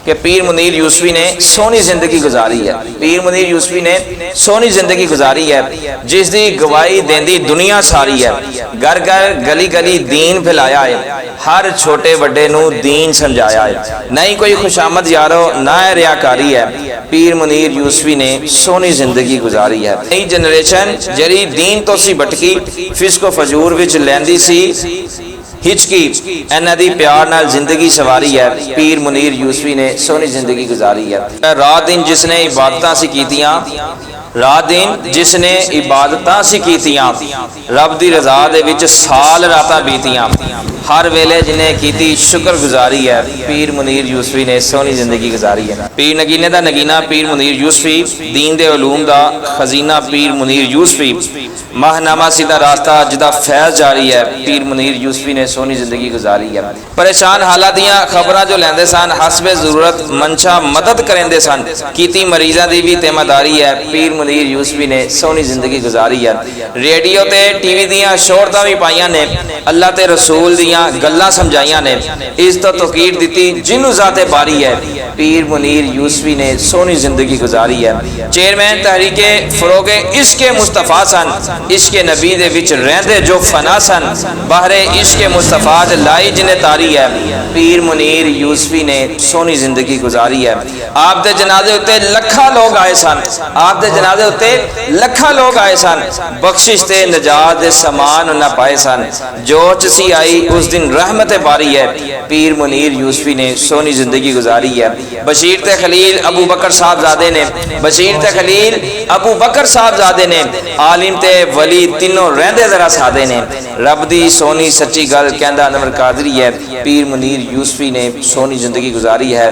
कि पीर मुनीर यूसुफी ने सोहनी जिंदगी गुजारी है। पीर मुनीर यूसुफी ने सोहनी जिंदगी गुजारी है जिसकी गवाही देंदी दुनिया सारी है। घर घर गली गली दीन फैलाया है, हर छोटे वड्डे नू दीन समझाया है। नहीं कोई खुशामद यारो ना रियाकारी है। पीर मुनीर यूसुफी ने सोहनी जिंदगी गुजारी है। नई जनरेशन जरी दीन तो सी भटकी फिस्को फजूर विच लैंदी सी हिचकी, इन्हां दी प्यार नाल जिंदगी सवारी है। पीर मुनीर यूसुफी ने सोहनी जिंदगी गुजारी है। रात दिन जिसने इबादतां सी कीतियां, रात दिन जिसने इबादतां सी कीतियां, रब दी रज़ा दे विच साल रातां बीतियां, हर वेले जिन्हें कीती शुक्र गुजारी है। पीर मुनीर यूसुफी ने सोहनी जिंदगी गुजारी है। पीर नगीने दा नगीना पीर मुनीर यूसुफी, दीन दे उलूम दा खजीना पीर मुनीर यूसुफी, माहनामा सीधा रास्ता जिदा फैज जारी है। पीर मुनीर यूसुफी ने सोहनी जिंदगी गुजारी है। परेशान हालात दियां खबरां जो लैंदे सन, हसबे जरूरत मंशा मदद करेंदे सन, कीती मरीज़ां दी भी तेमादारी है। पीर मुनीर यूसुफी ने सोहनी जिंदगी गुजारी है। रेडियो ते टीवी दियां शोहरतां भी पाइयां ने, अल्लाह ते रसूल दियां गल्लां समझाइयां ने, इज्जत तौकीर दिती जिन्नू ज़ाते बारी है। पीर मुनीर यूसुफी ने सोहनी जिंदगी गुजारी है। चेयरमैन तहरीके फरोगे इश्के मुस्तफा सन, इश्के नबी दे विच रहंदे जो फना सन, बहरे इश्के मुस्तफा च लाई जिन्हें तारी है। पीर मुनीर यूसुफी ने सोहनी जिंदगी गुजारी है। आप दे जनाजे उत्ते लखा लोग आए सन, आप दे जनाजे उत्ते लखा लोग आए सन, बख्शिश ते नजात दे समान न पाए सन। जो सी आई उस दिन रहमत बारी है। पीर मुनीर यूसुफी ने सोहनी जिंदगी गुजारी है। बशीर ते खलील अबू बकर साहबजादे ने, बशीर ते खलील अबू बकर साहबजादे ने, आलिम ते वली तीनों रहंदे जरा सादे ने। रब दी सोहनी सच्ची गल कहंदा अनवर कादरी है। पीर मुनीर यूसुफी ने सोहनी जिंदगी गुजारी है।